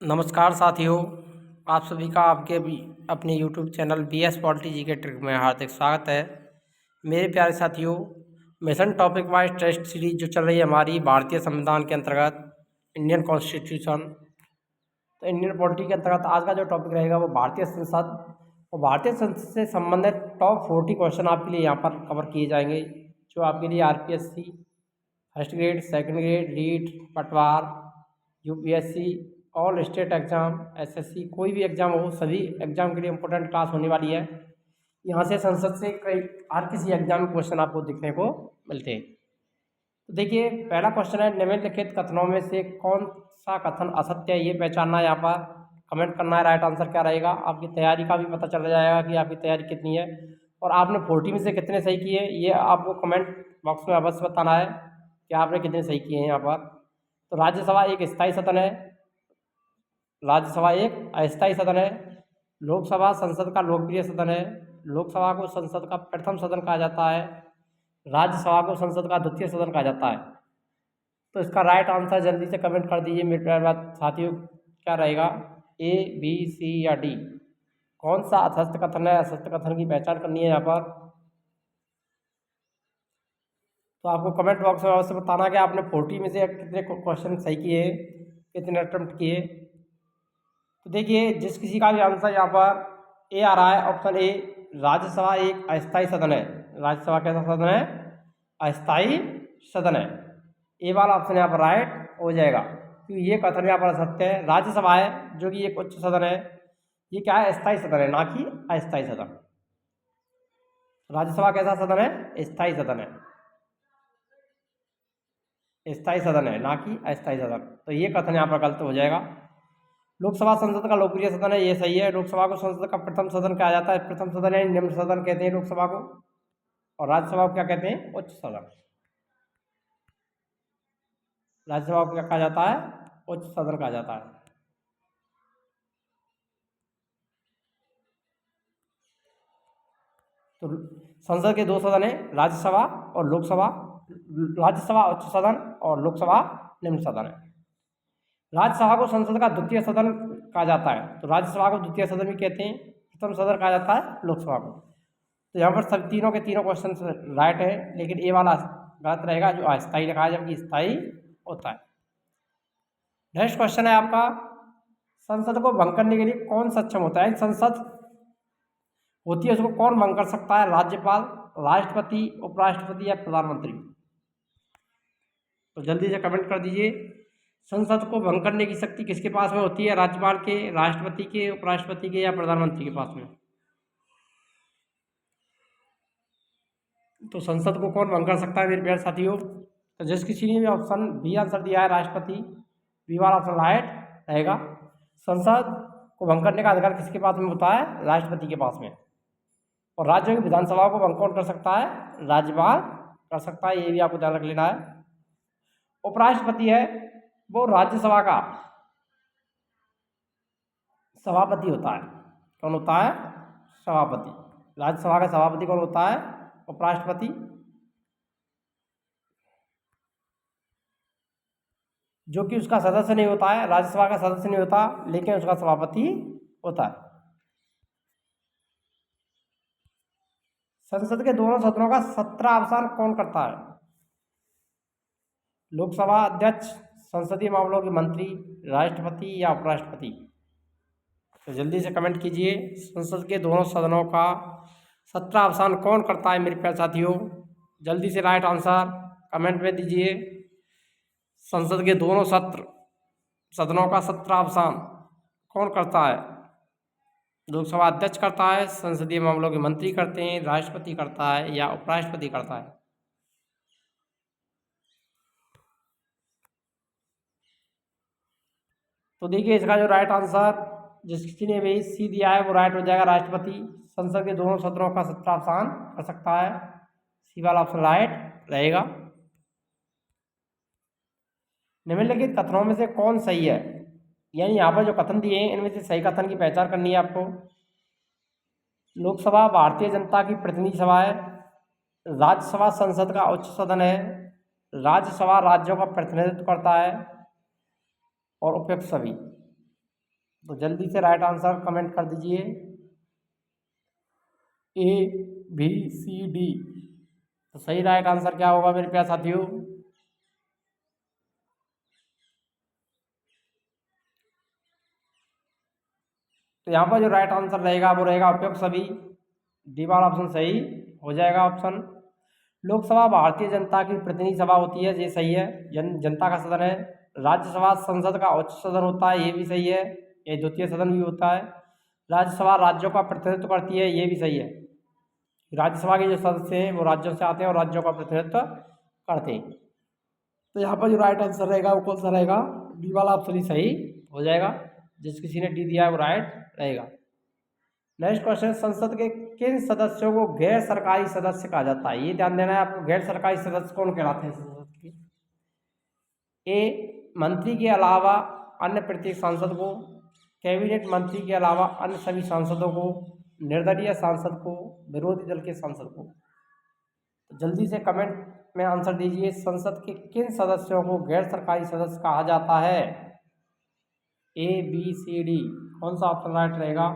नमस्कार साथियों, आप सभी का आपके भी अपने YouTube channel BS polity G K trick में हार्दिक स्वागत है। मेरे प्यारे साथियों, mission topic wise test series जो चल रही है हमारी भारतीय संविधान के अंतर्गत इंडियन कॉन्स्टिट्यूशन, तो इंडियन पॉलिटी के अंतर्गत आज का जो टॉपिक रहेगा वो भारतीय संसद और भारतीय संसद से संबंधित टॉप 40 क्वेश्चन आपके लिए यहाँ पर कवर किए जाएंगे, जो आपके लिए RPSC first grade, second grade, REET, Patwar, UPSC, all state exam, SSC, कोई भी एग्ज़ाम हो, सभी एग्ज़ाम के लिए इम्पोर्टेंट क्लास होने वाली है। यहाँ से संसद से कई हर किसी एग्जाम में क्वेश्चन आपको देखने को मिलते हैं। तो देखिए, पहला क्वेश्चन है, निम्नलिखित कथनों में से कौन सा कथन असत्य है, ये पहचानना है। यहाँ पर कमेंट करना है, राइट आंसर क्या रहेगा। आपकी तैयारी का भी पता चल जाएगा कि आपकी तैयारी कितनी है और आपने 40 में से कितने सही किए, ये आपको कमेंट बॉक्स में अवश्य बताना है कि आपने कितने सही किए हैं यहाँ पर। तो राज्यसभा एक स्थायी सदन है, राज्यसभा एक अस्थायी सदन है, लोकसभा संसद का लोकप्रिय सदन है, लोकसभा को संसद का प्रथम सदन कहा जाता है, राज्यसभा को संसद का द्वितीय सदन कहा जाता है। तो इसका राइट आंसर जल्दी से कमेंट कर दीजिए मेरे प्यारे साथियों, क्या रहेगा, A, B, C या D। कौन सा असत्य कथन है, असत्य कथन की पहचान करनी है यहाँ पर। तो आपको कमेंट बॉक्स में अवश्य बताना कि आपने 40 में से कितने क्वेश्चन सही किए, कितने अटेम्प्ट किए। तो देखिए, जिस किसी का भी आंसर यहाँ पर ए आ रहा है, ऑप्शन ए, राज्यसभा एक अस्थायी सदन है। राज्यसभा कैसा सदन है, अस्थायी सदन है। ए वाला ऑप्शन यहाँ पर राइट हो जाएगा, क्योंकि ये कथन यहाँ पर सत्य है। राज्यसभा है जो कि एक उच्च सदन है, ये क्या है, अस्थायी सदन है, ना कि अस्थायी सदन। राज्यसभा कैसा सदन है, स्थायी सदन है, स्थायी सदन है, ना कि अस्थायी सदन। तो ये कथन यहाँ पर गलत हो जाएगा। लोकसभा संसद का लोकप्रिय सदन है, ये सही है। लोकसभा को संसद का प्रथम सदन कहा जाता है, प्रथम सदन है, निम्न सदन कहते हैं लोकसभा को। और राज्यसभा को क्या कहते हैं, उच्च सदन। राज्यसभा को क्या कहा जाता है, उच्च सदन कहा जाता है। तो संसद के दो सदन है, राज्यसभा और लोकसभा। राज्यसभा उच्च सदन और लोकसभा निम्न सदन है। राज्यसभा को संसद का द्वितीय सदन कहा जाता है, तो राज्यसभा को द्वितीय सदन भी कहते हैं, प्रथम सदन कहा जाता है लोकसभा को। तो यहाँ पर सब तीनों के तीनों क्वेश्चन राइट है, लेकिन ए वाला गलत रहेगा, जो अस्थायी लिखा है, जबकि स्थायी होता है। नेक्स्ट क्वेश्चन है आपका, संसद को भंग करने के लिए कौन सक्षम होता है। संसद होती है, उसको कौन भंग कर सकता है, राज्यपाल, राष्ट्रपति, उपराष्ट्रपति या प्रधानमंत्री। तो जल्दी से कमेंट कर दीजिए, संसद को भंग करने की शक्ति किसके पास में होती है, राज्यपाल के, राष्ट्रपति के, उपराष्ट्रपति के या प्रधानमंत्री के पास में। तो संसद को कौन भंग कर सकता है मेरे प्यारे साथियों। तो जिस किसी ने भी ऑप्शन बी आंसर दिया है, राष्ट्रपति, बी वाला ऑप्शन राइट रहेगा। संसद को भंग करने का अधिकार किसके पास में होता है, राष्ट्रपति के पास में। और राज्यों की विधानसभा को भंग कौन कर सकता है, राज्यपाल कर सकता है, ये भी आपको ध्यान रख लेना है। उपराष्ट्रपति है वो राज्यसभा का सभापति होता है। कौन होता है, सभापति। राज्यसभा का सभापति कौन होता है, उपराष्ट्रपति। जो कि उसका सदस्य नहीं होता है, राज्यसभा का सदस्य नहीं होता, लेकिन उसका सभापति होता है। संसद के दोनों सदनों का सत्रावसान कौन करता है, लोकसभा अध्यक्ष, संसदीय मामलों के मंत्री, राष्ट्रपति या उपराष्ट्रपति। तो जल्दी से कमेंट कीजिए, संसद के दोनों सदनों का सत्रावसान कौन करता है मेरे प्यारे साथियों। जल्दी से राइट आंसर कमेंट में दीजिए। संसद के दोनों सदनों का सत्रावसान कौन करता है, लोकसभा अध्यक्ष करता है, संसदीय मामलों के मंत्री करते हैं, राष्ट्रपति करता है या उपराष्ट्रपति करता है। तो देखिए, इसका जो राइट आंसर जिस किसी ने भी सी दिया है वो राइट हो जाएगा, राष्ट्रपति संसद के दोनों सदनों का सत्रावसान कर सकता है, सी वाला ऑप्शन राइट रहेगा। निम्नलिखित कथनों में से कौन सही है, यानी यहाँ पर जो कथन दिए हैं इनमें से सही कथन की पहचान करनी है आपको। लोकसभा भारतीय जनता की प्रतिनिधि सभा है, राज्यसभा संसद का उच्च सदन है, राज्यसभा राज्यों का प्रतिनिधित्व करता है, और उपयुक्त सभी। तो जल्दी से राइट आंसर कमेंट कर दीजिए। A B C D. तो सही राइट आंसर क्या होगा मेरे प्यारे साथियों? तो यहाँ पर जो राइट आंसर रहेगा वो रहेगा उपयुक्त सभी। डी वाला ऑप्शन सही हो जाएगा ऑप्शन। लोकसभा भारतीय जनता की प्रतिनिधि सभा होती है, ये सही है, जनता का सदन है। राज्यसभा संसद का उच्च सदन होता है, ये भी सही है, ये द्वितीय सदन भी होता है। राज्यसभा राज्यों का प्रतिनिधित्व करती है, ये भी सही है। राज्यसभा के जो सदस्य हैं वो राज्यों से आते हैं और राज्यों का प्रतिनिधित्व करते हैं। तो यहाँ पर जो राइट आंसर रहेगा वो कौन सा रहेगा? डी वाला ऑप्शन ही सही हो जाएगा। जिस किसी ने डी दिया है वो राइट रहेगा। नेक्स्ट क्वेश्चन, संसद के किन सदस्यों को गैर सरकारी सदस्य कहा जाता है? ये ध्यान देना है आपको, गैर सरकारी सदस्य कौन कहलाते हैं संसद के? ए मंत्री के अलावा अन्य प्रत्येक सांसद को, कैबिनेट मंत्री के अलावा अन्य सभी सांसदों को, निर्दलीय सांसद को, विरोधी दल के सांसद को। तो जल्दी से कमेंट में आंसर दीजिए, संसद के किन सदस्यों को गैर सरकारी सदस्य कहा जाता है? ए बी सी डी, कौन सा ऑप्शन राइट रहेगा?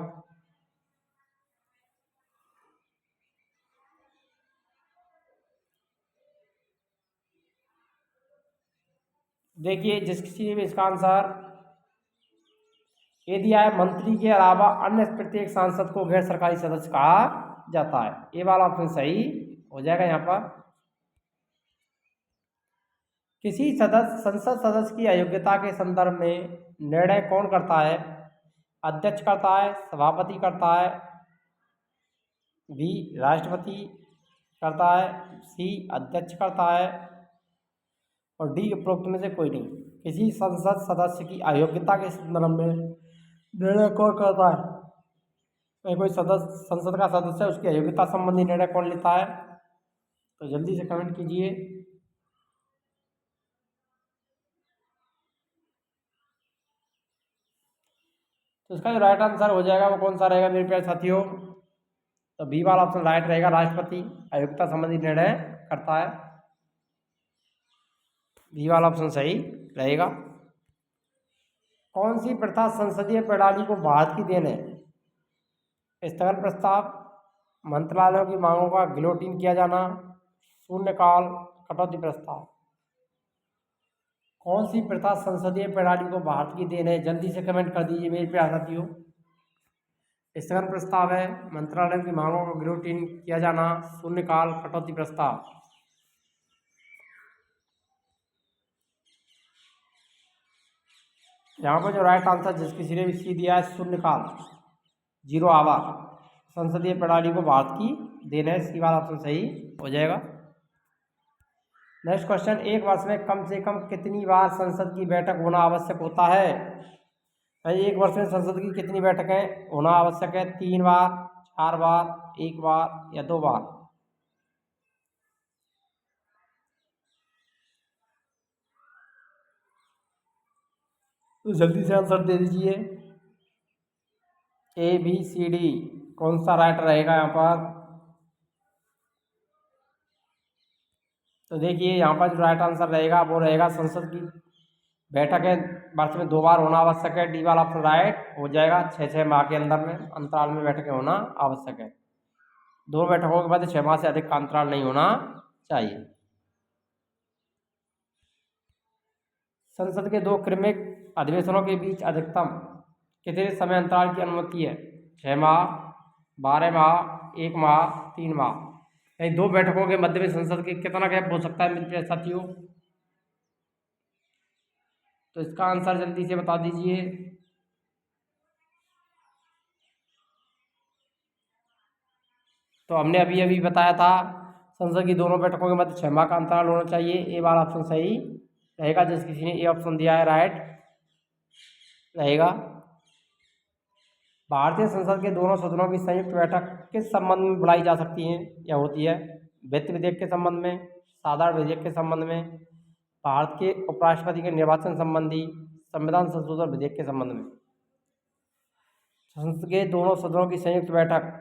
देखिए जिस किसी ने भी इसका आंसर ये दिया है, मंत्री के अलावा अन्य प्रत्येक सांसद को गैर सरकारी सदस्य कहा जाता है, ये वाला ऑप्शन सही हो जाएगा। यहाँ पर किसी संसद सदस्य की अयोग्यता के संदर्भ में निर्णय कौन करता है? अध्यक्ष करता है, सभापति करता है, बी राष्ट्रपति करता है, सी अध्यक्ष करता है, और डी उपरोक्त में से कोई नहीं। किसी संसद सदस्य की अयोग्यता के संदर्भ में निर्णय कौन करता है? कोई सदस्य, संसद का सदस्य है, उसकी अयोग्यता संबंधी निर्णय कौन लेता है? तो जल्दी से कमेंट कीजिए। तो इसका जो राइट आंसर हो जाएगा वो कौन सा रहेगा मेरे प्यारे साथियों? तो बी वाला ऑप्शन राइट रहेगा, राष्ट्रपति अयोग्यता संबंधी निर्णय करता है, बी वाला ऑप्शन सही रहेगा। कौन सी प्रथा संसदीय प्रणाली को भारत की देन है? स्थगन प्रस्ताव, मंत्रालयों की मांगों का गिलोटिन किया जाना, शून्यकाल, कटौती प्रस्ताव। कौन सी प्रथा संसदीय प्रणाली को भारत की देन है? जल्दी से कमेंट कर दीजिए मेरे प्यारे साथियों। स्थगन प्रस्ताव है, मंत्रालय की मांगों का गिलोटिन किया जाना, शून्यकाल, कटौती प्रस्ताव। यहाँ पर जो राइट आंसर जिस किसी ने भी सी दिया है, शून्यकाल, जीरो आवर, संसदीय प्रणाली को भारत की देन है, सी वाला ऑप्शन सही हो जाएगा। नेक्स्ट क्वेश्चन, एक वर्ष में कम से कम कितनी बार संसद की बैठक होना आवश्यक होता है? भाई एक वर्ष में संसद की कितनी बैठकें होना आवश्यक है? 3 बार, 4 बार, 1 बार या 2 बार? तो जल्दी से आंसर दे दीजिए। ए बी सी डी, कौन सा राइट रहेगा यहाँ पर? तो देखिए यहाँ पर जो राइट आंसर रहेगा वो रहेगा, संसद की बैठकें वर्ष में 2 बार होना आवश्यक है, डी वाला ऑप्शन राइट हो जाएगा। 6 माह के अंदर में अंतराल में बैठकें होना आवश्यक है। 2 बैठकों के बाद 6 माह से अधिक का अंतराल नहीं होना चाहिए। संसद के 2 क्रमिक अधिवेशनों के बीच अधिकतम कितने समय अंतराल की अनुमति है? 6 माह, 12 माह, 1 माह, 3 माह। यानी 2 बैठकों के मध्य में संसद के कितना गैप हो सकता है मेरे प्यारे साथियों? तो इसका आंसर जल्दी से बता दीजिए। तो हमने अभी अभी बताया था, संसद की दोनों बैठकों के मध्य 6 माह का अंतराल होना चाहिए, ए वाला ऑप्शन सही रहेगा। जिस किसी ने ए ऑप्शन दिया है राइट रहेगा। भारतीय संसद के दोनों सदनों की संयुक्त बैठक किस संबंध में बुलाई जा सकती है या होती है? वित्त विधेयक के संबंध में, साधारण विधेयक के संबंध में, भारत के उपराष्ट्रपति के निर्वाचन संबंधी, संविधान संशोधन विधेयक के संबंध में। संसद के दोनों सदनों की संयुक्त बैठक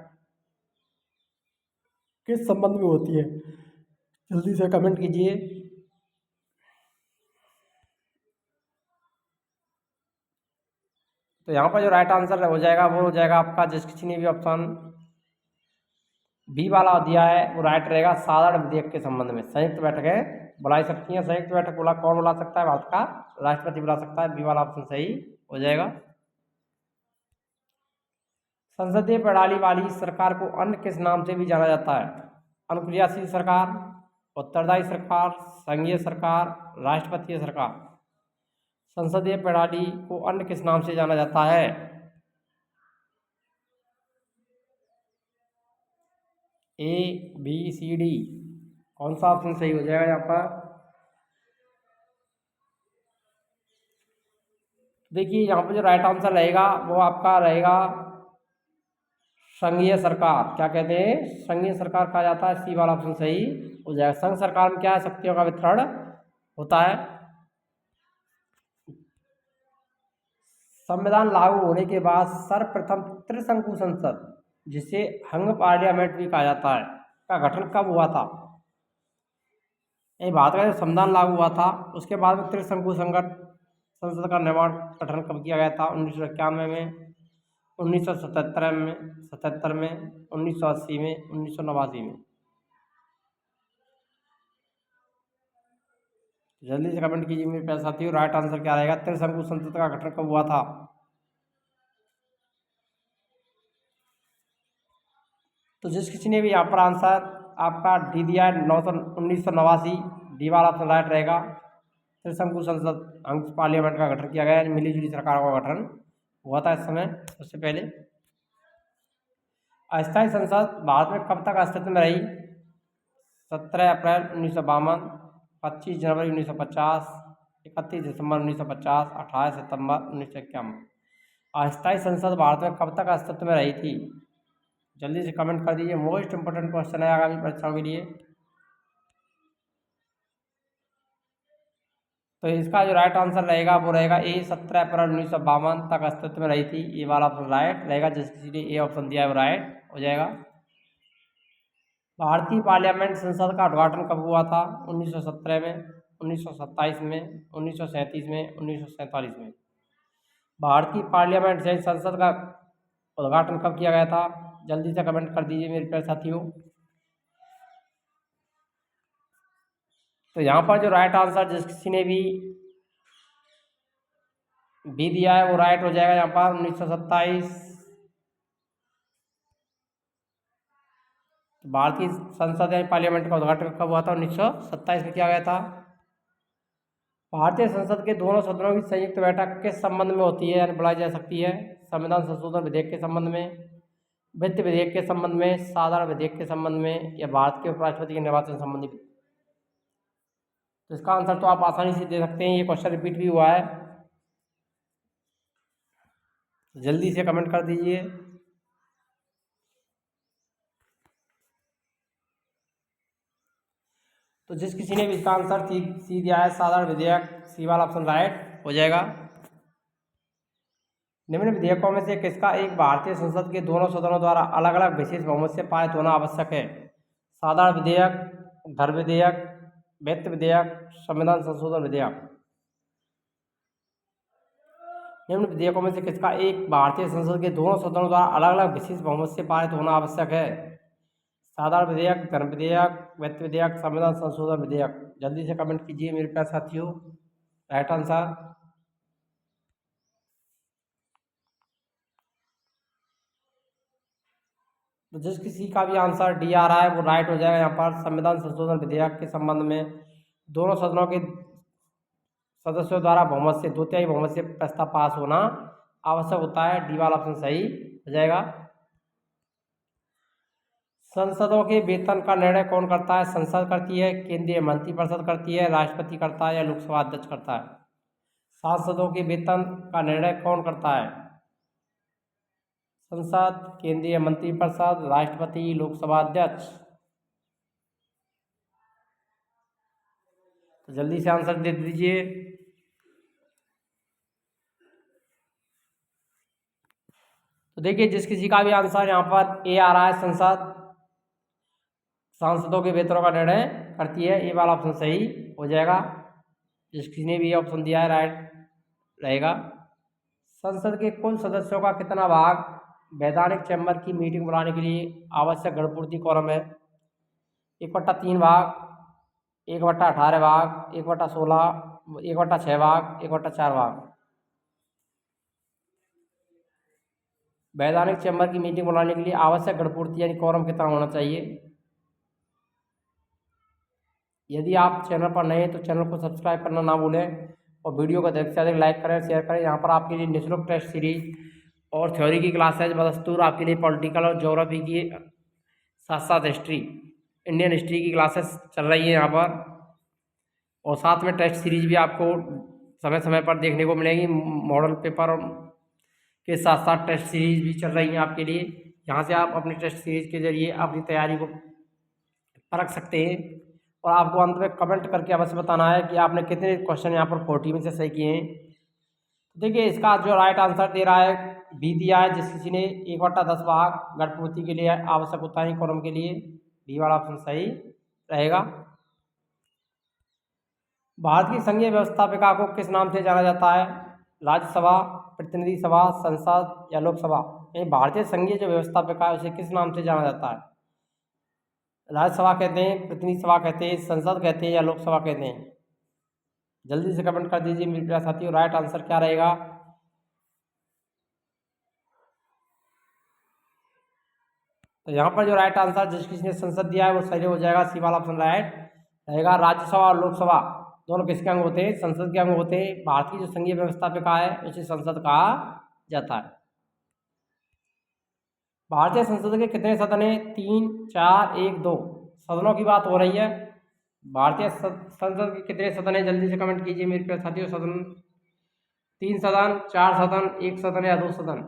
किस संबंध में होती है? जल्दी से कमेंट कीजिए। तो यहाँ पर जो राइट आंसर हो जाएगा वो हो जाएगा आपका, जिस किसी ने भी ऑप्शन बी वाला दिया है वो राइट रहेगा। साधारण विधेयक के संबंध में संयुक्त बैठकें बुलाई सकती हैं। संयुक्त बैठक बोला कौन बुला सकता है? भारत का राष्ट्रपति बुला सकता है। बी वाला ऑप्शन सही हो जाएगा। संसदीय प्रणाली वाली सरकार को अन्य किस नाम से भी जाना जाता है? अनुक्रियाशील सरकार, उत्तरदायी सरकार, संघीय सरकार, राष्ट्रपतीय सरकार। संसदीय प्रणाली को अन्य किस नाम से जाना जाता है? ए, बी, सी, डी, कौन सा ऑप्शन सही हो जाएगा यहाँ पर? देखिए यहाँ पर जो राइट आंसर रहेगा वो आपका रहेगा संघीय सरकार। क्या कहते हैं? संघीय सरकार कहा जाता है। सी वाला ऑप्शन सही हो जाएगा। संघ सरकार में क्या है? शक्तियों का वितरण होता है। संविधान लागू होने के बाद सर्वप्रथम त्रिशंकु संसद, जिसे हंग पार्लियामेंट भी कहा जाता है, का गठन कब हुआ था? ये भारत का जब संविधान लागू हुआ था उसके बाद में त्रिशंकु संसद का निर्माण गठन कब किया गया था? 1991 में, 1977 में, 1980 में, 1989 में। जल्दी से कमेंट कीजिए मेरे प्यारे साथियों, राइट आंसर क्या रहेगा? त्रिशंकु संसद का गठन कब हुआ था? तो जिस किसी ने भी यहाँ पर आंसर आपका डी दिया है 1989, डी वाला ऑप्शन राइट रहेगा। त्रिशंकु संसद अंग पार्लियामेंट का गठन किया गया, मिली जुली सरकारों का गठन हुआ था इस समय। उससे पहले अस्थायी संसद भारत में कब तक अस्तित्व में रही? 17 अप्रैल 1952, 25 जनवरी 1950, 31 दिसंबर 1950, 18 सितंबर 1951। अस्थायी संसद भारत में कब तक अस्तित्व में रही थी? जल्दी से कमेंट कर दीजिए। मोस्ट इंपोर्टेंट क्वेश्चन है आगामी परीक्षाओं के लिए। तो इसका जो राइट आंसर रहेगा वो रहेगा ए, 17 अप्रैल 1952 तक अस्तित्व में रही थी। ये वाला ऑप्शन राइट रहेगा। जिस किसी ने ए ऑप्शन दिया है वो राइट हो जाएगा। भारतीय पार्लियामेंट संसद का उद्घाटन कब हुआ था? 1917 में, 1927 में, 1937 में, 1947 में। भारतीय पार्लियामेंट संसद का उद्घाटन कब किया गया था? जल्दी से कमेंट कर दीजिए मेरे प्यारे साथियों। तो यहाँ पर जो राइट आंसर जिस किसी ने भी बी दिया है वो राइट हो जाएगा। यहाँ पर 1927 भारतीय संसद या पार्लियामेंट का उद्घाटन कब हुआ था? 1927 में किया गया था। भारतीय संसद के दोनों सदनों की संयुक्त बैठक किस संबंध में होती है यानी बुलाई जा सकती है? संविधान संशोधन विधेयक के संबंध में, वित्त विधेयक के संबंध में, साधारण विधेयक के संबंध में, या भारत के उपराष्ट्रपति के निर्वाचन संबंधी? तो इसका आंसर तो आप आसानी से दे सकते हैं। ये क्वेश्चन रिपीट भी हुआ है। जल्दी से कमेंट कर दीजिए। तो जिस किसी ने भी इसका आंसर सी दिया है साधारण विधेयक, सी वाला ऑप्शन राइट हो जाएगा। निम्न विधेयकों में से किसका एक भारतीय संसद के दोनों सदनों द्वारा अलग अलग विशेष बहुमत से पारित होना आवश्यक है? साधारण विधेयक, धर्म विधेयक, वित्त विधेयक, संविधान संशोधन विधेयक। निम्न विधेयकों में से किसका एक भारतीय संसद के दोनों सदनों द्वारा अलग अलग विशेष बहुमत से पारित होना आवश्यक है? साधारण विधेयक, धर्म विधेयक, वित्त विधेयक, संविधान संशोधन विधेयक। जल्दी से कमेंट कीजिए मेरे प्यारे साथियों, राइट आंसर। तो जिस किसी का भी आंसर डी आ रहा है वो राइट हो जाएगा। यहाँ पर संविधान संशोधन विधेयक के संबंध में दोनों सदनों के सदस्यों द्वारा बहुमत से, 2/3 बहुमत से प्रस्ताव पास होना आवश्यक होता है। डी वाला ऑप्शन सही हो जाएगा। संसदों के वेतन का निर्णय कौन करता है? संसद करती है, केंद्रीय मंत्रिपरिषद करती है, राष्ट्रपति करता है, या लोकसभा अध्यक्ष करता है? सांसदों के वेतन का निर्णय कौन करता है? संसद, केंद्रीय मंत्रिपरिषद, राष्ट्रपति, लोकसभा अध्यक्ष। तो जल्दी से आंसर दे दीजिए। तो देखिए जिस किसी का भी आंसर यहाँ पर ए आ रहा है, संसद सांसदों के वेतनों का निर्णय करती है, ए वाला ऑप्शन सही हो जाएगा। जिस किसी ने भी ऑप्शन दिया है राइट रहेगा। संसद के कुल सदस्यों का कितना भाग वैधानिक चैम्बर की मीटिंग बुलाने के लिए आवश्यक गणपूर्ति कोरम है? 1/3 भाग, 1/18 भाग, 1/16, 1/6 भाग, 1/4 भाग। वैधानिक चैम्बर की मीटिंग बुलाने के लिए आवश्यक गणपूर्ति यानी कोरम कितना होना चाहिए? यदि आप चैनल पर नए हैं तो चैनल को सब्सक्राइब करना ना भूलें और वीडियो को अधिक से अधिक लाइक करें, शेयर करें। यहाँ पर आपके लिए निःशुल्क टेस्ट सीरीज और थ्योरी की क्लासेज बदस्तूर आपके लिए पॉलिटिकल और ज्योग्राफी की साथ साथ हिस्ट्री, इंडियन हिस्ट्री की क्लासेस चल रही है यहाँ पर, और साथ में टेस्ट सीरीज भी आपको समय समय पर देखने को मिलेगी। मॉडल पेपर के साथ साथ टेस्ट सीरीज भी चल रही है आपके लिए। यहाँ से आप अपने टेस्ट सीरीज के जरिए अपनी तैयारी को परख सकते हैं और आपको अंत में कमेंट करके अवश्य बताना है कि आपने कितने क्वेश्चन यहाँ पर 40 में से सही किए हैं। देखिए इसका जो राइट आंसर दे रहा है बी दिया है, जिस किसी ने 1/10 भाग गणपूर्ति के लिए आवश्यक होता है कोरम के लिए, बी वाला ऑप्शन सही रहेगा। भारत की संघीय व्यवस्थापिका को किस नाम से जाना जाता है? राज्यसभा, प्रतिनिधि सभा, संसद या लोकसभा? यानी भारतीय संघीय जो व्यवस्थापिका है उसे किस नाम से जाना जाता है? राज्यसभा कहते हैं, प्रतिनिधि सभा कहते हैं, संसद कहते हैं या लोकसभा कहते हैं? जल्दी से कमेंट कर दीजिए मेरे प्यारे साथियों, राइट आंसर क्या रहेगा? तो यहाँ पर जो राइट आंसर जिस किसी ने संसद दिया है वो सही हो जाएगा, सी वाला ऑप्शन राइट रहेगा। राज्यसभा और लोकसभा दोनों किसके अंग होते हैं? संसद के अंग होते हैं। भारत की जो संघीय व्यवस्थापिका है उसे संसद कहा जाता है। भारतीय संसद के कितने सदन हैं? 3, 4, 1, 2। सदनों की बात हो रही है। भारतीय संसद के कितने सदन हैं? जल्दी से कमेंट कीजिए मेरे प्यारे साथियों। सदन 3 सदन, 4 सदन, 1 सदन या 2 सदन?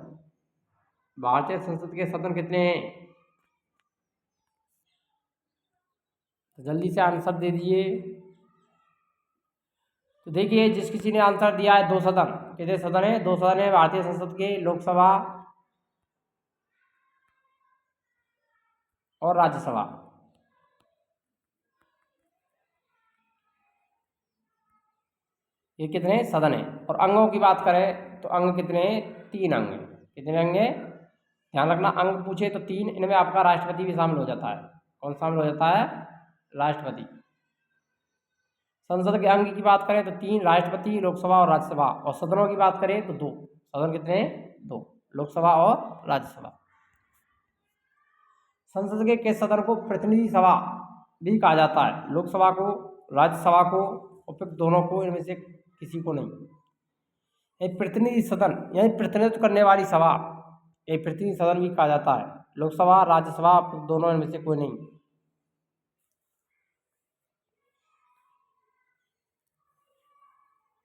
भारतीय संसद के सदन कितने हैं? तो जल्दी से आंसर दे दीजिए। तो देखिए जिस किसी ने आंसर दिया है 2 सदन। कितने सदन है? 2 सदन है भारतीय संसद के, लोकसभा और राज्यसभा। ये कितने सदन है? और अंगों की बात करें तो अंग कितने? 3 अंग हैं। कितने अंग हैं? ध्यान रखना, अंग पूछे तो 3, इनमें आपका राष्ट्रपति भी शामिल हो जाता है। कौन शामिल हो जाता है? राष्ट्रपति। संसद के अंग की बात करें तो 3, राष्ट्रपति, लोकसभा और राज्यसभा। और सदनों की बात करें तो 2 सदन। कितने? 2, लोकसभा और राज्यसभा। संसद के किस सदन को प्रतिनिधि सभा भी कहा जाता है? लोकसभा को, राज्यसभा को, उपयुक्त दोनों को, इनमें से किसी को नहीं। एक प्रतिनिधि सदन यानी प्रतिनिधित्व करने वाली सभा, एक प्रतिनिधि सदन भी कहा जाता है। लोकसभा, राज्यसभा, उपयुक्त दोनों, इनमें से कोई नहीं।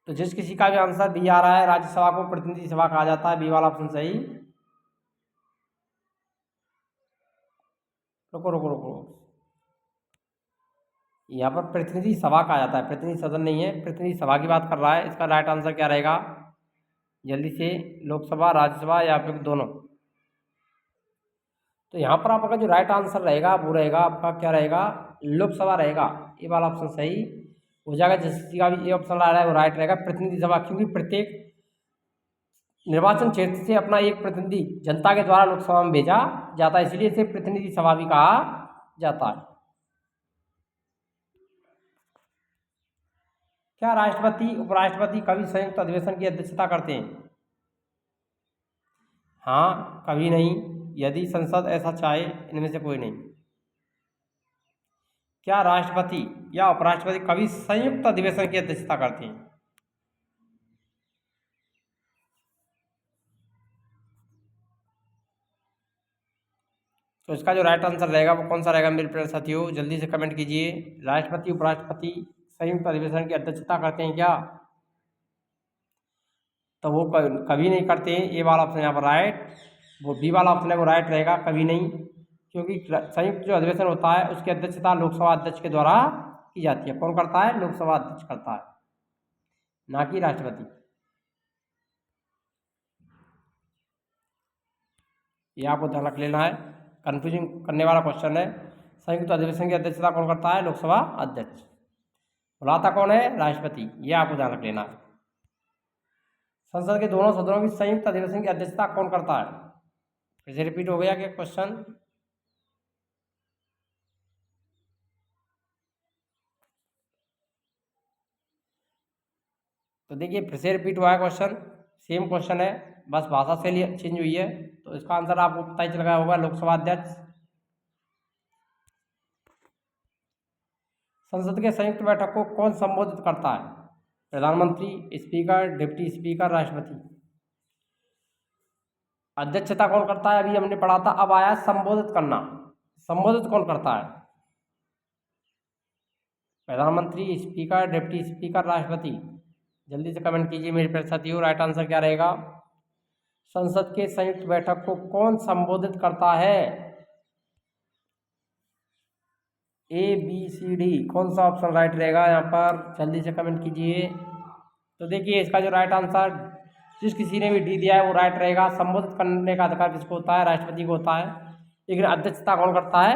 तो जिस किसी का भी आंसर बी आ रहा है, राज्यसभा को प्रतिनिधि सभा कहा जाता है, बी वाला ऑप्शन सही। रुको रुको रुको, यहाँ पर प्रतिनिधि सभा कहा जाता है, प्रतिनिधि सदन नहीं है, प्रतिनिधि सभा की बात कर रहा है। इसका राइट आंसर क्या रहेगा? जल्दी से, लोकसभा, राज्यसभा या फिर दोनों? तो यहाँ पर आपका जो राइट आंसर रहेगा वो रहेगा आपका, क्या रहेगा? लोकसभा रहेगा। ये वाला ऑप्शन सही हो जाएगा। जिसका भी ये ऑप्शन आ रहा है वो राइट रहेगा, प्रतिनिधि सभा, क्योंकि प्रत्येक निर्वाचन क्षेत्र से अपना एक प्रतिनिधि जनता के द्वारा लोकसभा में भेजा जाता है, इसलिए इसे प्रतिनिधि सभा भी कहा जाता है। क्या राष्ट्रपति, उपराष्ट्रपति कभी संयुक्त अधिवेशन की अध्यक्षता करते हैं? हाँ, कभी नहीं, यदि संसद ऐसा चाहे, इनमें से कोई नहीं। क्या राष्ट्रपति या उपराष्ट्रपति कभी संयुक्त अधिवेशन की अध्यक्षता करते हैं? तो इसका जो राइट आंसर रहेगा वो कौन सा रहेगा मेरे प्यारे साथियों? जल्दी से कमेंट कीजिए। राष्ट्रपति, उपराष्ट्रपति संयुक्त अधिवेशन की अध्यक्षता करते हैं क्या? तो वो कभी नहीं करते हैं। ए वाला ऑप्शन यहाँ पर राइट, वो बी वाला ऑप्शन है वो राइट रहेगा, कभी नहीं। क्योंकि संयुक्त जो अधिवेशन होता है उसकी अध्यक्षता लोकसभा अध्यक्ष के द्वारा की जाती है। कौन करता है? लोकसभा अध्यक्ष करता है, ना कि राष्ट्रपति। ये आपको ध्यान रख लेना है, कंफ्यूजिंग करने वाला क्वेश्चन है। संयुक्त अधिवेशन की अध्यक्षता कौन करता है? लोकसभा अध्यक्ष। बुलाता कौन है? राष्ट्रपति। ये आपको ध्यान रख लेना है। संसद के दोनों सदनों की संयुक्त अधिवेशन की अध्यक्षता कौन करता है? फिर से रिपीट हो गया क्या क्वेश्चन? तो देखिए फिर से रिपीट हुआ है क्वेश्चन, सेम क्वेश्चन है, बस भाषा शैली चेंज हुई है। तो इसका आंसर आपको पता ही चल गया होगा, लोकसभा अध्यक्ष। संसद के संयुक्त बैठक को कौन संबोधित करता है? प्रधानमंत्री, स्पीकर, डिप्टी स्पीकर, राष्ट्रपति। अध्यक्षता कौन करता है? अभी हमने पढ़ा था, अब आया संबोधित करना। संबोधित कौन करता है? प्रधानमंत्री, स्पीकर, डिप्टी स्पीकर, राष्ट्रपति। जल्दी से कमेंट कीजिए मेरे प्यारे साथियों, राइट आंसर क्या रहेगा? संसद के संयुक्त बैठक को कौन संबोधित करता है? ABCD, कौन सा ऑप्शन राइट रहेगा यहाँ पर? जल्दी से कमेंट कीजिए। तो देखिए इसका जो राइट आंसर, जिस किसी ने भी डी दिया है वो राइट रहेगा। संबोधित करने का अधिकार किसको होता है? राष्ट्रपति को होता है। लेकिन अध्यक्षता कौन करता है?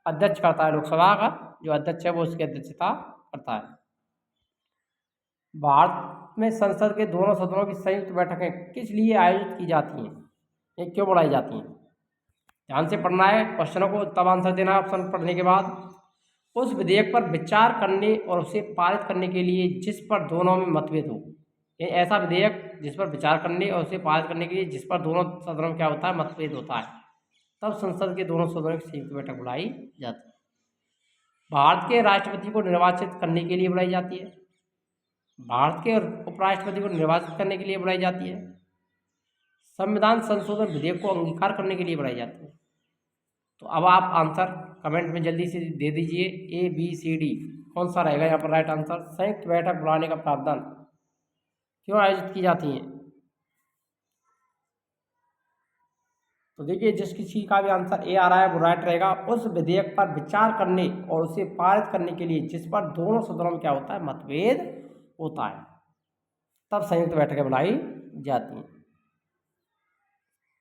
अध्यक्ष करता है, लोकसभा का जो अध्यक्ष है वो उसकी अध्यक्षता करता है। भारत में संसद के दोनों सदनों की संयुक्त बैठकें किस लिए आयोजित की जाती हैं? ये क्यों बुलाई जाती हैं? ध्यान से पढ़ना है क्वेश्चनों को, तब आंसर देना है ऑप्शन पढ़ने के बाद। उस विधेयक पर विचार करने और उसे पारित करने के लिए जिस पर दोनों में मतभेद हो। ये ऐसा विधेयक जिस पर विचार करने और उसे पारित करने के लिए जिस पर दोनों सदनों में क्या होता है? मतभेद होता है, तब संसद के दोनों सदनों की संयुक्त बैठक बुलाई जाती है। भारत के राष्ट्रपति को निर्वाचित करने के लिए बुलाई जाती है। भारत के उपराष्ट्रपति को निर्वाचित करने के लिए बुलाई जाती है। संविधान संशोधन विधेयक को अंगीकार करने के लिए बुलाई जाती है। तो अब आप आंसर कमेंट में जल्दी से दे दीजिए, ABCD कौन सा रहेगा यहाँ पर राइट आंसर? संयुक्त बैठक बुलाने का प्रावधान क्यों आयोजित की जाती है? तो देखिए जिस किसी का भी आंसर ए आ रहा है वो राइट रहेगा। उस विधेयक पर विचार करने और उसे पारित करने के लिए जिस पर दोनों सदनों में क्या होता है? मतभेद होता है, तब संयुक्त बैठकें बुलाई जाती हैं।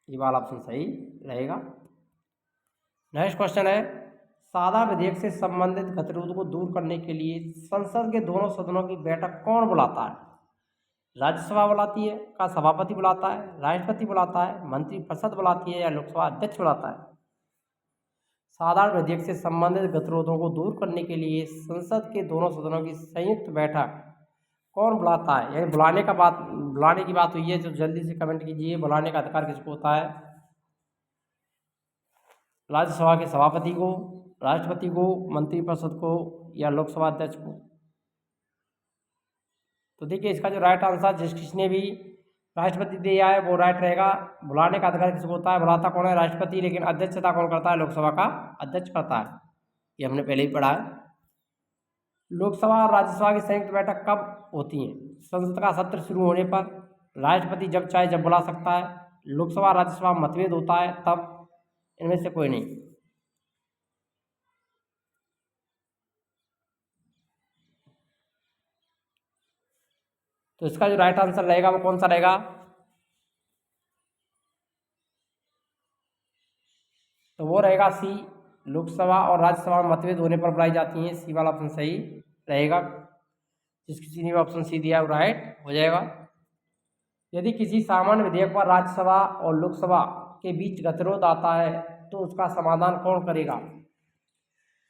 ये वाला ऑप्शन सही रहेगा। नेक्स्ट क्वेश्चन है, सादा विधेयक से संबंधित गतिरोध को दूर करने के लिए संसद के दोनों सदनों की बैठक कौन बुलाता है? राज्यसभा बुलाती है, का सभापति बुलाता है, राष्ट्रपति बुलाता है, मंत्रिपरिषद बुलाती है, या लोकसभा अध्यक्ष बुलाता है? साधारण विधेयक से संबंधित गतिरोधों को दूर करने के लिए संसद के दोनों सदनों की संयुक्त बैठक कौन बुलाता है? यानी बुलाने की बात हुई है, तो जल्दी से कमेंट कीजिए, बुलाने का अधिकार किसको होता है? राज्यसभा के सभापति को, राष्ट्रपति को, मंत्रिपरिषद को, या लोकसभा अध्यक्ष को? तो देखिए इसका जो राइट आंसर जिस किसने भी राष्ट्रपति दिया है वो राइट रहेगा। बुलाने का अधिकार किसको होता है? बुलाता कौन है? राष्ट्रपति। लेकिन अध्यक्षता कौन करता है? लोकसभा का अध्यक्ष करता है, ये हमने पहले ही पढ़ा है। लोकसभा और राज्यसभा की संयुक्त बैठक कब होती है? संसद का सत्र शुरू होने पर, राष्ट्रपति जब चाहे जब बुला सकता है, लोकसभा राज्यसभा मतभेद होता है तब, इनमें से कोई नहीं। तो इसका जो राइट आंसर रहेगा वो कौन सा रहेगा? तो वो रहेगा सी, लोकसभा और राज्यसभा में मतभेद होने पर बुलाई जाती हैं। सी वाला ऑप्शन सही रहेगा। जिस किसी ने भी ऑप्शन सी दिया वो राइट हो जाएगा। यदि किसी सामान्य विधेयक पर राज्यसभा और लोकसभा के बीच गतिरोध आता है तो उसका समाधान कौन करेगा?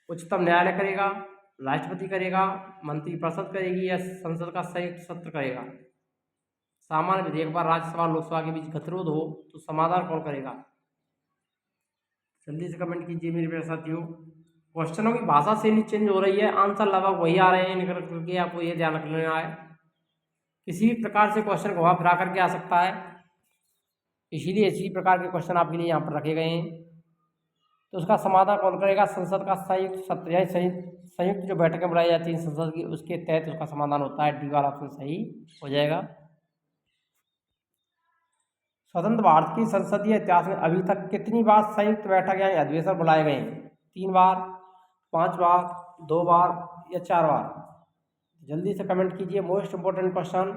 उच्चतम न्यायालय करेगा, राष्ट्रपति करेगा, मंत्रिपरिषद करेगी, या संसद का संयुक्त सत्र करेगा? सामान्य विधेयक पर राज्यसभा और लोकसभा के बीच गतिरोध हो तो समाधान कौन करेगा? जल्दी से कमेंट कीजिए मेरे प्यारे साथियों। क्वेश्चनों की भाषा शैली चेंज हो रही है, आंसर लगभग वही आ रहे हैं निकल करके, आपको ये ध्यान रखना है। किसी भी प्रकार से क्वेश्चन घुमा फिरा करके आ सकता है, इसीलिए इसी प्रकार के क्वेश्चन आपके लिए यहाँ पर रखे गए हैं। तो उसका समाधान कौन करेगा? संसद का संयुक्त सत्र, यानी संयुक्त जो बैठकें बुलाई जाती हैं संसद की, उसके तहत उसका समाधान होता है। डी वाला ऑप्शन सही हो जाएगा। स्वतंत्र भारत की संसदीय इतिहास में अभी तक कितनी बार संयुक्त बैठक यानी अधिवेशन बुलाए गए हैं? 3 बार, 5 बार, 2 बार, या 4 बार? जल्दी से कमेंट कीजिए, मोस्ट इंपोर्टेंट क्वेश्चन।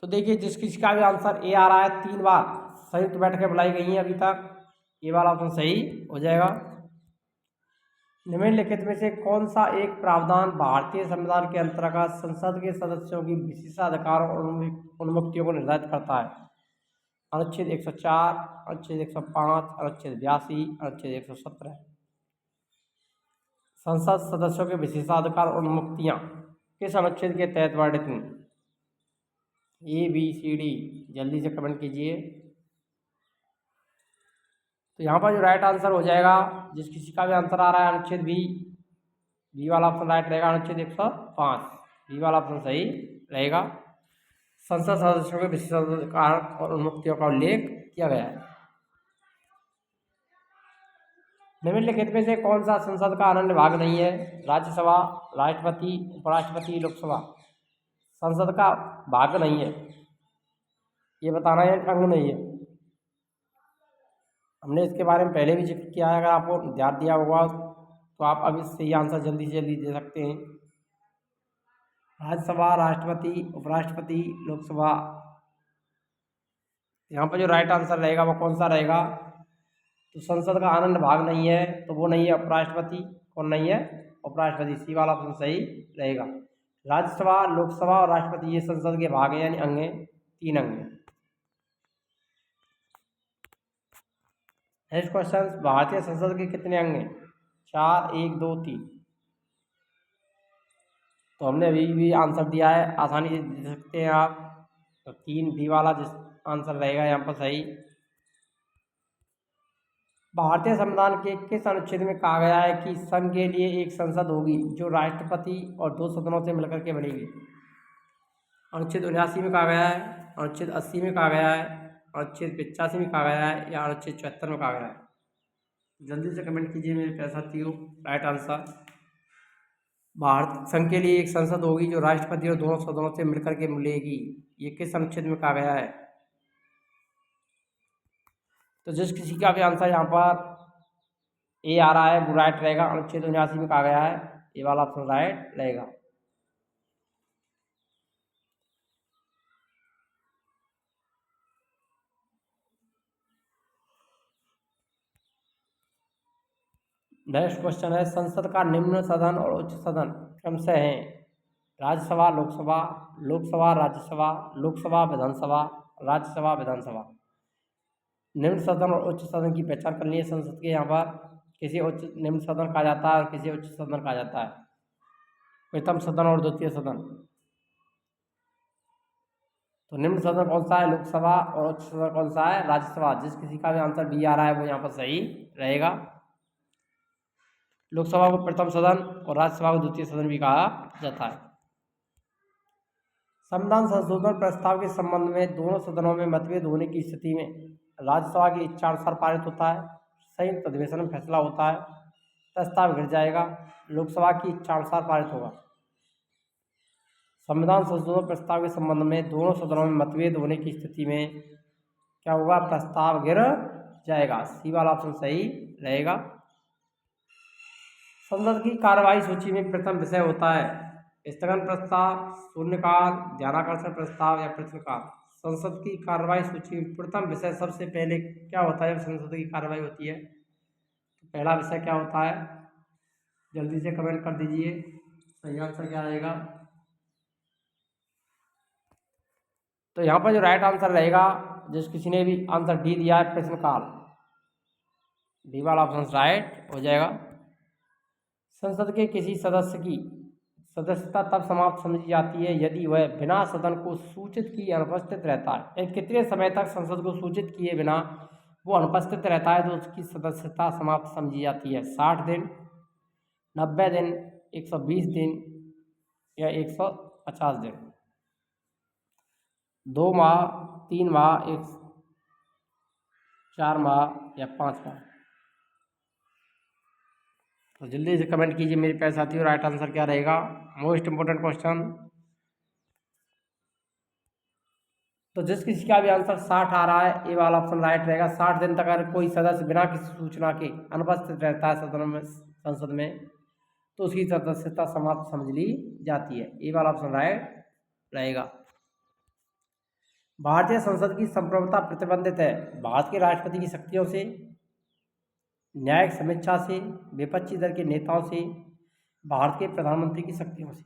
तो देखिए जिस किसी का भी आंसर ए आ रहा है, 3 बार संयुक्त बैठकें बुलाई गई हैं अभी तक, ये वाला ऑप्शन सही हो जाएगा। निम्नलिखित में से कौन सा एक प्रावधान भारतीय संविधान के अंतर्गत संसद के सदस्यों की विशेषाधिकारों और उन्मुक्तियों को निर्धारित करता है? अनुच्छेद 104, अनुच्छेद 105, अनुच्छेद 82, अनुच्छेद 117। संसद सदस्यों के विशेषाधिकार और उन्मुक्तियां किस अनुच्छेद के तहत वर्णित हैं? ABCD जल्दी से कमेंट कीजिए। तो यहाँ पर जो राइट आंसर हो जाएगा, जिस किसी का भी आंसर आ रहा है अनुच्छेद बी वाला ऑप्शन राइट रहेगा। अनुच्छेद 105 बी वाला ऑप्शन सही रहेगा। संसद सदस्यों के विशेषाधिकार और उन्मुक्तियों का उल्लेख किया गया है। निम्नलिखित में से कौन सा संसद का अनन्य भाग नहीं है? राज्यसभा, राष्ट्रपति, उपराष्ट्रपति, लोकसभा। संसद का भाग नहीं है, ये बताना है, अंग नहीं है। हमने इसके बारे में पहले भी जिक्र किया है, अगर आपको ध्यान दिया होगा तो आप अब इससे ये आंसर जल्दी से जल्दी दे सकते हैं। राज्यसभा, राष्ट्रपति, उपराष्ट्रपति, लोकसभा। यहाँ पर जो राइट आंसर रहेगा वो कौन सा रहेगा? तो संसद का अनन्य भाग नहीं है, तो वो नहीं है उपराष्ट्रपति। कौन नहीं है? उपराष्ट्रपति। सी वाला ऑप्शन सही रहेगा। राज्यसभा, लोकसभा और राष्ट्रपति ये संसद के भाग हैं, यानी अंग हैं, 3 अंग हैं। नेक्स्ट क्वेश्चन, भारतीय संसद के कितने अंग हैं? 4, 1, 2, 3। तो हमने अभी भी आंसर दिया है, आसानी से दे सकते हैं आप। तो 3 डी वाला जिस आंसर रहेगा यहाँ पर सही। भारतीय संविधान के किस अनुच्छेद में कहा गया है कि संघ के लिए एक संसद होगी जो राष्ट्रपति और 2 सदनों से मिलकर के बनेगी? अनुच्छेद 79 में कहा गया है, अनुच्छेद 80 में कहा गया है, अनुच्छेद 85 में कहा गया है, या अनुच्छेद 74 में कहा गया है? जल्दी से कमेंट कीजिए मेरे प्यारे साथियों। राइट आंसर, भारत संघ के लिए एक संसद होगी जो राष्ट्रपति और 2 सदनों से मिलकर के मिलेगी, ये किस अनुच्छेद में कहा गया है? तो जिस किसी का भी आंसर यहाँ पर ए आ रहा है वो राइट रहेगा। अनुच्छेद 79 में कहा गया है, ये वाला ऑप्शन राइट रहेगा। नेक्स्ट क्वेश्चन है, संसद का निम्न सदन और उच्च सदन क्रमशः हैं? राज्यसभा, लोकसभा, लोकसभा, राज्यसभा, लोकसभा, विधानसभा, राज्यसभा, विधानसभा। निम्न सदन और उच्च सदन की पहचान करनी है संसद के। यहाँ पर किसी उच्च निम्न सदन कहा जाता है और किसी उच्च सदन कहा जाता है। प्रथम सदन और द्वितीय सदन। तो निम्न सदन कौन सा है? लोकसभा। और उच्च सदन कौन सा है? राज्यसभा। जिस किसी का भी आंसर बी आ रहा है वो यहाँ पर सही रहेगा। लोकसभा को प्रथम सदन और राज्यसभा को द्वितीय सदन भी कहा जाता है। संविधान संशोधन प्रस्ताव के संबंध में दोनों सदनों में मतभेद होने की स्थिति में राज्यसभा की इच्छानुसार पारित होता है, संयुक्त अधिवेशन में फैसला होता है, प्रस्ताव गिर जाएगा। लोकसभा की इच्छानुसार पारित होगा। संविधान संशोधन प्रस्ताव के संबंध में दोनों सदनों में मतभेद होने की स्थिति में क्या होगा? प्रस्ताव गिर जाएगा। सी वाला ऑप्शन सही रहेगा। संसद की कार्यवाही सूची में प्रथम विषय होता है स्थगन प्रस्ताव, शून्यकाल, ध्यानाकर्षण प्रस्ताव या प्रश्नकाल। संसद की कार्यवाही सूची में प्रथम विषय सबसे पहले क्या होता है जब संसद की कार्यवाही होती है? तो पहला विषय क्या होता है? जल्दी से कमेंट कर दीजिए, सही आंसर क्या रहेगा? तो यहाँ पर जो राइट आंसर रहेगा, जिस किसी ने भी आंसर डी दिया है, प्रश्नकाल। डी वाला ऑप्शन राइट हो जाएगा। संसद के किसी सदस्य की सदस्यता तब समाप्त समझी जाती है यदि वह बिना सदन को सूचित किए अनुपस्थित रहता है। कितने समय तक संसद को सूचित किए बिना वो अनुपस्थित रहता है तो उसकी सदस्यता समाप्त समझी जाती है? 60 दिन, 90 दिन, 120 दिन या 150 दिन? 2 माह, 3 माह, 4 माह या 5 माह? तो जल्दी से कमेंट कीजिए मेरे प्यारे साथियों, राइट आंसर क्या रहेगा? Most important question. तो जिस किसी का भी आंसर 60 आ रहा है, ये वाला ऑप्शन राइट रहेगा। 60 दिन तक अगर कोई सदस्य बिना किसी सूचना के अनुपस्थित रहता है सदन में, संसद में, तो उसकी सदस्यता समाप्त समझ ली जाती है। ये वाला ऑप्शन राइट रहेगा। भारतीय संसद की संप्रभुता प्रतिबंधित है भारत के राष्ट्रपति की शक्तियों से, न्यायिक समीक्षा से, विपक्षी दल के नेताओं से, भारत के प्रधानमंत्री की शक्तियों से।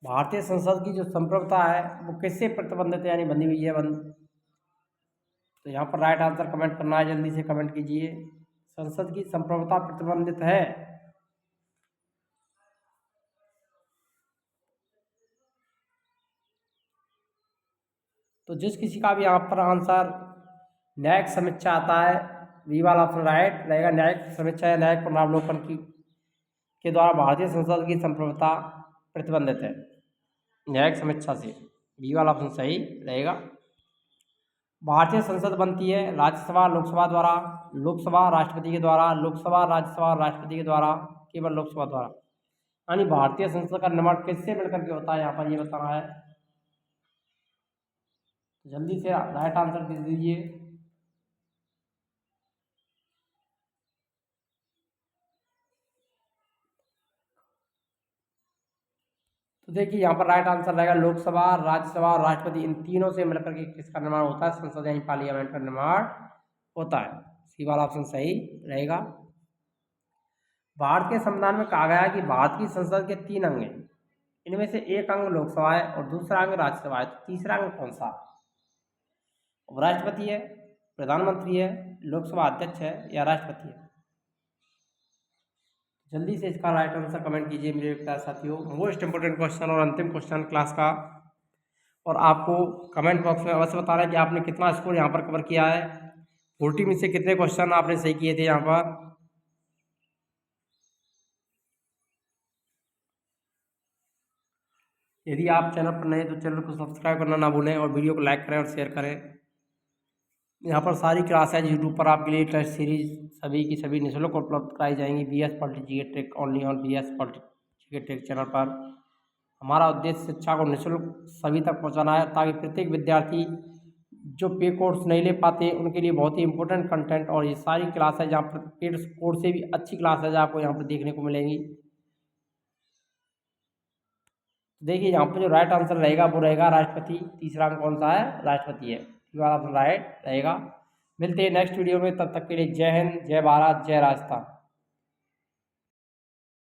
भारतीय संसद की जो संप्रभुता है वो किससे प्रतिबंधित है यानी बंधी हुई है बंद। तो यहाँ पर राइट आंसर कमेंट करना है, जल्दी से कमेंट कीजिए। संसद की संप्रभुता प्रतिबंधित है। तो जिस किसी का भी यहाँ पर आंसर न्यायिक समीक्षा आता है, वी वाला ऑप्शन राइट रहेगा। न्यायिक समीक्षा या न्यायिक पुनरावलोकन की के द्वारा भारतीय संसद की संप्रभुता प्रतिबंधित है न्यायिक समीक्षा से, बी वाला ऑप्शन सही रहेगा। भारतीय संसद बनती है राज्यसभा लोकसभा द्वारा, लोकसभा राष्ट्रपति के द्वारा, लोकसभा राज्यसभा राष्ट्रपति के द्वारा, केवल लोकसभा द्वारा। यानी भारतीय संसद का निर्माण किससे मिलकर के होता है यहाँ पर ये बताना है। जल्दी से राइट आंसर दे दीजिए। तो देखिए यहाँ पर राइट आंसर रहेगा लोकसभा, राज्यसभा और राष्ट्रपति, इन तीनों से मिलकर के किसका निर्माण होता है, संसद यानी पार्लियामेंट का निर्माण होता है। सी वाला ऑप्शन सही रहेगा। भारत के संविधान में कहा गया है कि भारत की संसद के 3 अंग हैं, इनमें से एक अंग लोकसभा है और दूसरा अंग राज्यसभा है। तो तीसरा अंग कौन सा? उपराष्ट्रपति है, प्रधानमंत्री है, लोकसभा अध्यक्ष है या राष्ट्रपति है? जल्दी से इसका राइट आंसर कमेंट कीजिए मेरे प्यारे साथियों। मोस्ट इंपोर्टेंट क्वेश्चन और अंतिम क्वेश्चन क्लास का, और आपको कमेंट बॉक्स में अवश्य बताना है कि आपने कितना स्कोर यहाँ पर कवर किया है। 40 में से कितने क्वेश्चन आपने सही किए थे यहाँ पर। यदि आप चैनल पर नए तो चैनल को सब्सक्राइब करना ना भूलें और वीडियो को लाइक करें और शेयर करें। यहाँ पर सारी क्लासेज यूट्यूब पर आपके लिए टेस्ट सीरीज सभी की सभी निःशुल्क उपलब्ध कराई जाएंगी। BS polity GK trick only on BS polity GK trick channel पर। हमारा उद्देश्य शिक्षा को निःशुल्क सभी तक पहुँचाना है, ताकि प्रत्येक विद्यार्थी जो पे कोर्स नहीं ले पाते उनके लिए बहुत ही इंपॉर्टेंट कंटेंट और ये सारी क्लासेज यहाँ पर पेड कोर्स से भी अच्छी क्लासेज आपको यहाँ पर देखने को मिलेंगी। देखिए यहाँ पर जो राइट आंसर रहेगा वो रहेगा राष्ट्रपति। तीसरा अंक कौन सा है? राष्ट्रपति है। राइट रहेगा। मिलते हैं नेक्स्ट वीडियो में, तब तक के लिए जय हिंद, जय भारत, जय राजस्थान।